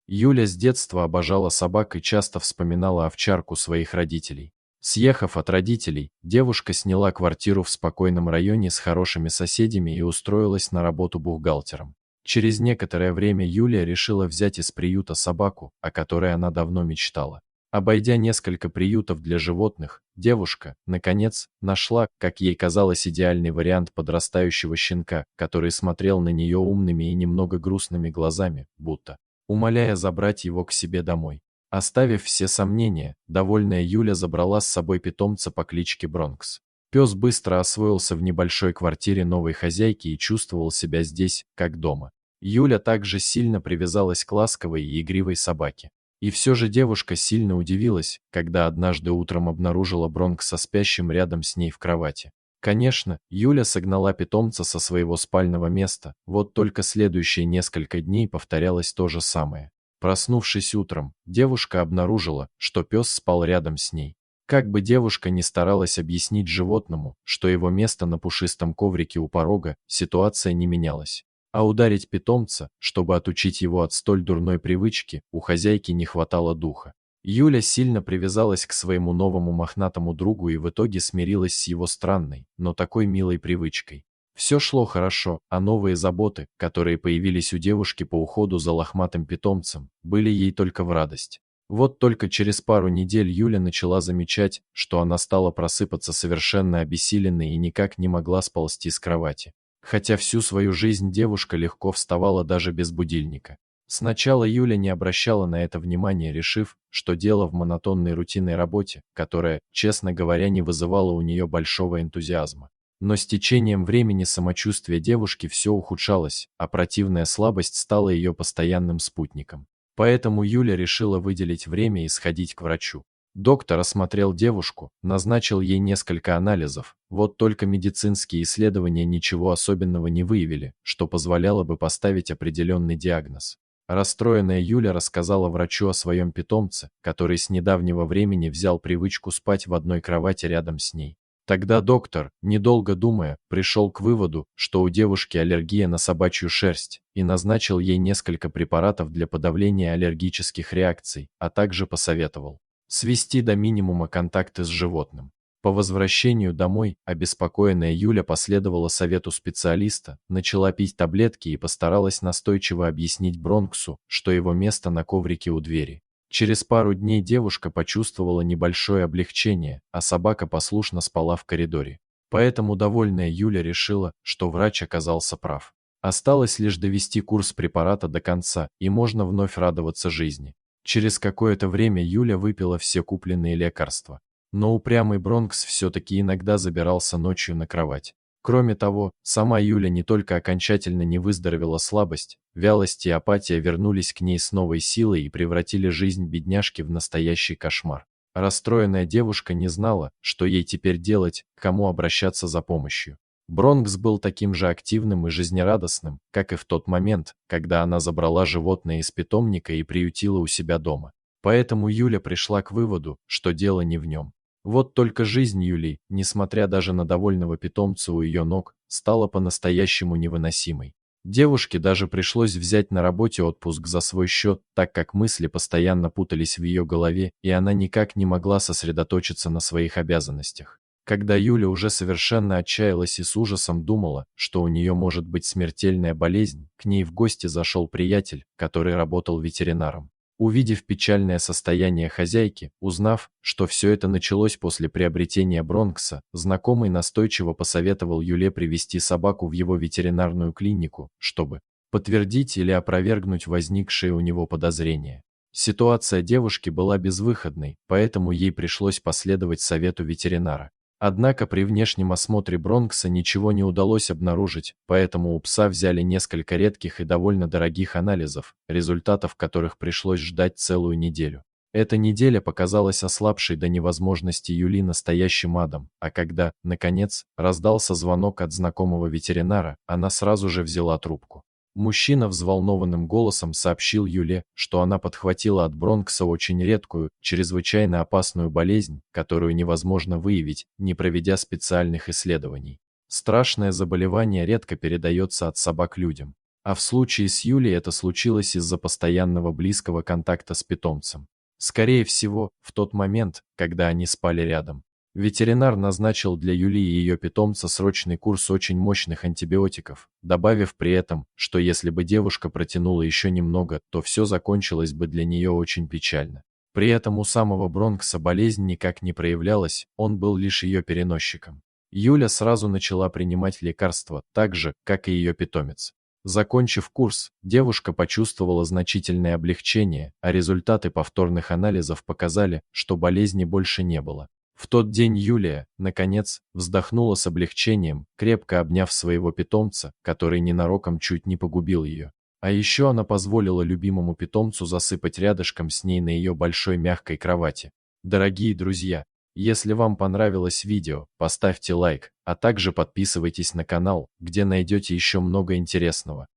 Юля с детства обожала собак и часто вспоминала овчарку своих родителей. Съехав от родителей, девушка сняла квартиру в спокойном районе с хорошими соседями и устроилась на работу бухгалтером. Через некоторое время Юлия решила взять из приюта собаку, о которой она давно мечтала. Обойдя несколько приютов для животных, девушка, наконец, нашла, как ей казалось, идеальный вариант подрастающего щенка, который смотрел на нее умными и немного грустными глазами, будто умоляя забрать его к себе домой. Оставив все сомнения, довольная Юля забрала с собой питомца по кличке Бронкс. Пес быстро освоился в небольшой квартире новой хозяйки и чувствовал себя здесь, как дома. Юля также сильно привязалась к ласковой и игривой собаке. И все же девушка сильно удивилась, когда однажды утром обнаружила Бронкса спящим рядом с ней в кровати. Конечно, Юля согнала питомца со своего спального места, вот только следующие несколько дней повторялось то же самое. Проснувшись утром, девушка обнаружила, что пес спал рядом с ней. Как бы девушка ни старалась объяснить животному, что его место на пушистом коврике у порога, ситуация не менялась. А ударить питомца, чтобы отучить его от столь дурной привычки, у хозяйки не хватало духа. Юля сильно привязалась к своему новому мохнатому другу и в итоге смирилась с его странной, но такой милой привычкой. Все шло хорошо, а новые заботы, которые появились у девушки по уходу за лохматым питомцем, были ей только в радость. Вот только через пару недель Юля начала замечать, что она стала просыпаться совершенно обессиленной и никак не могла сползти с кровати. Хотя всю свою жизнь девушка легко вставала даже без будильника. Сначала Юля не обращала на это внимания, решив, что дело в монотонной рутинной работе, которая, честно говоря, не вызывала у нее большого энтузиазма. Но с течением времени самочувствие девушки все ухудшалось, а противная слабость стала ее постоянным спутником. Поэтому Юля решила выделить время и сходить к врачу. Доктор осмотрел девушку, назначил ей несколько анализов, вот только медицинские исследования ничего особенного не выявили, что позволяло бы поставить определенный диагноз. Расстроенная Юля рассказала врачу о своем питомце, который с недавнего времени взял привычку спать в одной кровати рядом с ней. Тогда доктор, недолго думая, пришел к выводу, что у девушки аллергия на собачью шерсть, и назначил ей несколько препаратов для подавления аллергических реакций, а также посоветовал свести до минимума контакты с животным. По возвращению домой, обеспокоенная Юля последовала совету специалиста, начала пить таблетки и постаралась настойчиво объяснить Бронксу, что его место на коврике у двери. Через пару дней девушка почувствовала небольшое облегчение, а собака послушно спала в коридоре. Поэтому довольная Юля решила, что врач оказался прав. Осталось лишь довести курс препарата до конца, и можно вновь радоваться жизни. Через какое-то время Юля выпила все купленные лекарства. Но упрямый Бронкс все-таки иногда забирался ночью на кровать. Кроме того, сама Юля не только окончательно не выздоровела, слабость, вялость и апатия вернулись к ней с новой силой и превратили жизнь бедняжки в настоящий кошмар. Расстроенная девушка не знала, что ей теперь делать, к кому обращаться за помощью. Бронкс был таким же активным и жизнерадостным, как и в тот момент, когда она забрала животное из питомника и приютила у себя дома. Поэтому Юля пришла к выводу, что дело не в нем. Вот только жизнь Юли, несмотря даже на довольного питомца у ее ног, стала по-настоящему невыносимой. Девушке даже пришлось взять на работе отпуск за свой счет, так как мысли постоянно путались в ее голове, и она никак не могла сосредоточиться на своих обязанностях. Когда Юля уже совершенно отчаялась и с ужасом думала, что у нее может быть смертельная болезнь, к ней в гости зашел приятель, который работал ветеринаром. Увидев печальное состояние хозяйки, узнав, что все это началось после приобретения Бронкса, знакомый настойчиво посоветовал Юле привести собаку в его ветеринарную клинику, чтобы подтвердить или опровергнуть возникшие у него подозрения. Ситуация девушки была безвыходной, поэтому ей пришлось последовать совету ветеринара. Однако при внешнем осмотре Бронкса ничего не удалось обнаружить, поэтому у пса взяли несколько редких и довольно дорогих анализов, результатов которых пришлось ждать целую неделю. Эта неделя показалась ослабшей до невозможности Юли настоящим адом, а когда, наконец, раздался звонок от знакомого ветеринара, она сразу же взяла трубку. Мужчина взволнованным голосом сообщил Юле, что она подхватила от Бронкса очень редкую, чрезвычайно опасную болезнь, которую невозможно выявить, не проведя специальных исследований. Страшное заболевание редко передается от собак людям. А в случае с Юлей это случилось из-за постоянного близкого контакта с питомцем. Скорее всего, в тот момент, когда они спали рядом. Ветеринар назначил для Юли и ее питомца срочный курс очень мощных антибиотиков, добавив при этом, что если бы девушка протянула еще немного, то все закончилось бы для нее очень печально. При этом у самого Бронкса болезнь никак не проявлялась, он был лишь ее переносчиком. Юля сразу начала принимать лекарства, так же, как и ее питомец. Закончив курс, девушка почувствовала значительное облегчение, а результаты повторных анализов показали, что болезни больше не было. В тот день Юлия, наконец, вздохнула с облегчением, крепко обняв своего питомца, который ненароком чуть не погубил ее. А еще она позволила любимому питомцу засыпать рядышком с ней на ее большой мягкой кровати. Дорогие друзья, если вам понравилось видео, поставьте лайк, а также подписывайтесь на канал, где найдете еще много интересного.